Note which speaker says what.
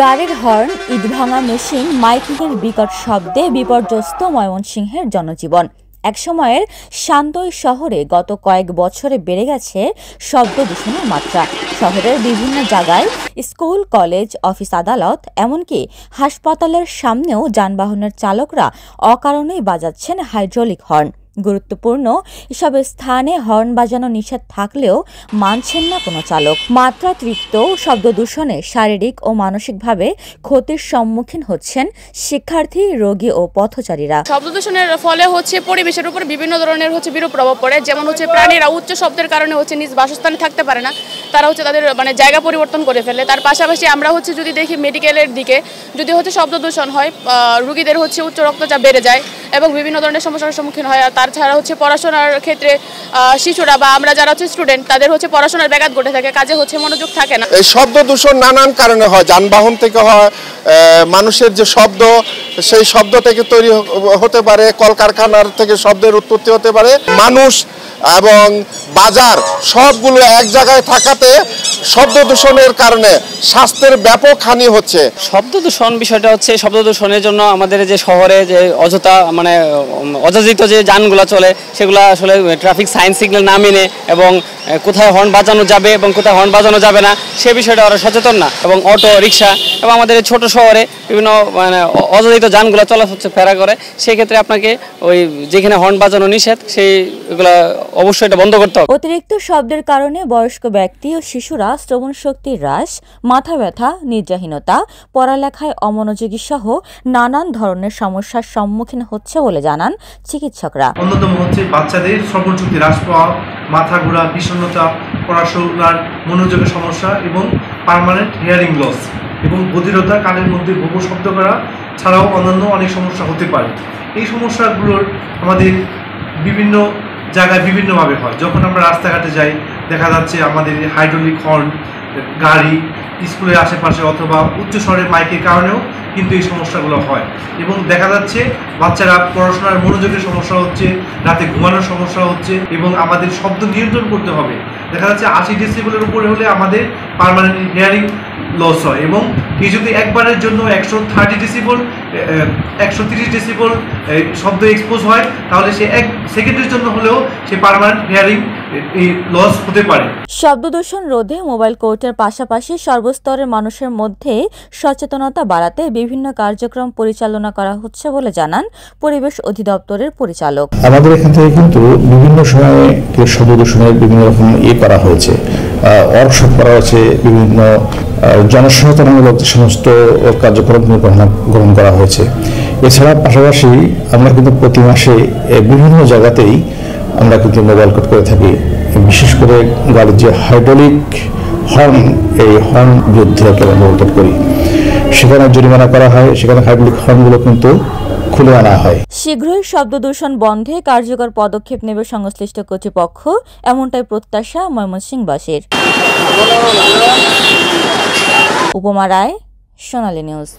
Speaker 1: গাড়ির horn, ইটভাঙা machine, মাইকিংয়ের বিকট শব্দে বিপর্যস্ত ময়মনসিংহের জনজীবন। একসময়ের শান্ত শহরে গত কয়েক বছরে বেড়ে গেছে শব্দ দূষণের মাত্রা। শহরের বিভিন্ন জায়গায় স্কুল, কলেজ, অফিস, আদালত, এমনকি হাসপাতালের সামনেও যানবাহনের চালকরা অকারণেই বাজাচ্ছেন হাইড্রোলিক হর্ন। গুরুত্বপূর্ণ এসব স্থানে হর্ন বাজানো নিষেধ থাকলেও মানছেন না কোনো চালক। মাত্রাতিরিক্ত শব্দ দূষণে শারীরিক ও মানসিকভাবে ক্ষতির সম্মুখীন হচ্ছেন শিক্ষার্থী, রোগী ও পথচারীরা।
Speaker 2: শব্দ দূষণের ফলে পরিবেশের উপর বিভিন্ন ধরনের বিরূপ প্রভাব পড়ে। যেমন প্রাণীরা উচ্চ শব্দের কারণে নিজ বাসস্থানে থাকতে পারে না, তারা তাদের জায়গা পরিবর্তন করে ফেলে। তার পাশাপাশি আমরা যদি দেখি মেডিকেলের দিকে যদি শব্দ দূষণ হয়, রোগীদের উচ্চ রক্তচাপ বেড়ে যায় এবং বিভিন্ন ধরনের সমস্যার সম্মুখীন হয়। তাছাড়া পড়াশোনার ক্ষেত্রে শিশুরা বা আমরা যারা স্টুডেন্ট তাদের পড়াশোনার ব্যাঘাত ঘটে থাকে, কাজে মনোযোগ থাকে না।
Speaker 3: এই শব্দ দূষণ নানান কারণে হয়, যানবাহন থেকে হয়, মানুষের যে শব্দ সেই শব্দ থেকে তৈরি হতে পারে, কলকারখানার থেকে শব্দের উৎপত্তি হতে পারে। মানুষ এবং বাজার সবগুলো এক জায়গায় থাকাতে শব্দ দূষণের কারণে স্বাস্থ্যের ব্যাপক হানি হচ্ছে।
Speaker 4: শব্দ দূষণ বিষয়টা শব্দ দূষণের জন্য আমাদের যে শহরে যে অযাচিত যে যানগুলো চলে সেগুলো আসলে ট্রাফিক সাইন সিগন্যাল না মেনে এবং কোথায় হর্ন বাজানো যাবে এবং কোথায় হর্ন বাজানো যাবে না সে বিষয়টা ওরা সচেতন না। এবং অটো রিক্সা এবং আমাদের ছোট শহরে বিভিন্ন অযাচিত যানগুলো চলাফেরা করে, সেক্ষেত্রে আপনাকে যেখানে হর্ন বাজানো নিষেধ সেইগুলো অবশ্যই এটা বন্ধ করতে হবে।
Speaker 1: অতিরিক্ত শব্দের কারণে বয়স্ক ব্যক্তি ও শিশুরা শ্রবণ শক্তির হ্রাস, মাথা ব্যথা, নিদ্রাহীনতা, পড়ালেখায় অমনোযোগী সহ নানান ধরনের সমস্যার সম্মুখীন হচ্ছে বলে জানান চিকিৎসকরা।
Speaker 5: অন্যতম বাচ্চাদের শ্রবণ শক্তি হ্রাস পাওয়া, মাথা ঘোরা, বিষণ্ণতা, পড়াশোনার মনোযোগের সমস্যা এবং পার্মানেন্ট হিয়ারিং লস এবং বধিরতা, কানের মধ্যে বহু শব্দ করা ছাড়াও অন্যান্য অনেক সমস্যা হতে পারে। এই সমস্যাগুলোর আমাদের বিভিন্ন জায়গায় বিভিন্নভাবে হয়। যখন আমরা রাস্তাঘাটে যাই দেখা যাচ্ছে আমাদের হাইড্রোলিক হর্ন, গাড়ি, স্কুলের আশেপাশে অথবা উচ্চ স্বরের মাইকের কারণেও কিন্তু এই সমস্যাগুলো হয় এবং দেখা যাচ্ছে বাচ্চারা পড়াশোনার মনোযোগের সমস্যা হচ্ছে, রাতে ঘুমানোর সমস্যা হচ্ছে এবং আমাদের শব্দ নিয়ন্ত্রণ করতে হবে। দেখা যাচ্ছে 80 ডেসিবেলের উপরে হলে আমাদের পার্মানেন্ট হিয়ারিং লস হয় এবং কেউ যদি একবারের জন্য 130 ডেসিবেল 130 ডেসিবেল শব্দ এক্সপোজ হয় তাহলে সে 1 সেকেন্ডের জন্য হলেও সে পার্মানেন্ট হিয়ারিং লস হতে পারে।
Speaker 1: শব্দ দূষণ রোধে মোবাইল কোর্টের পাশাপাশি সর্বস্তরের মানুষের মধ্যে সচেতনতা বাড়াতে বিভিন্ন কার্যক্রম পরিচালনা করা হচ্ছে বলে জানান পরিবেশ অধিদপ্তরের পরিচালক।
Speaker 6: আমাদের এখান থেকে কিন্তু বিভিন্ন সময়ে শব্দ দূষণের বিভিন্ন রকম করা হয়েছে, ওয়ার্কশপ করা হয়েছে, বিভিন্ন জনসচেতনমূলক সমস্ত কার্যক্রম গ্রহণ করা হয়েছে। এছাড়া পাশাপাশি আমরা কিন্তু প্রতি মাসে বিভিন্ন জায়গাতেই আমরা কিন্তু মোবাইল কোর্ট করে থাকি। বিশেষ করে গাড়ির যে হাইড্রোলিক হর্ন, এই হর্ন বিরুদ্ধে আমরা মোবাইল কোর্ট করি, সেখানে জরিমানা করা হয়, সেখানে হাইড্রোলিক হর্নগুলো কিন্তু খুলে আনা হয়।
Speaker 1: শীঘ্রই শব্দ দূষণ বন্ধে কার্যকর পদক্ষেপ নেবে সংশ্লিষ্ট কর্তৃপক্ষ, এমনটাই প্রত্যাশা ময়মনসিংহবাসীর। উপমা রায়, সোনালী নিউজ।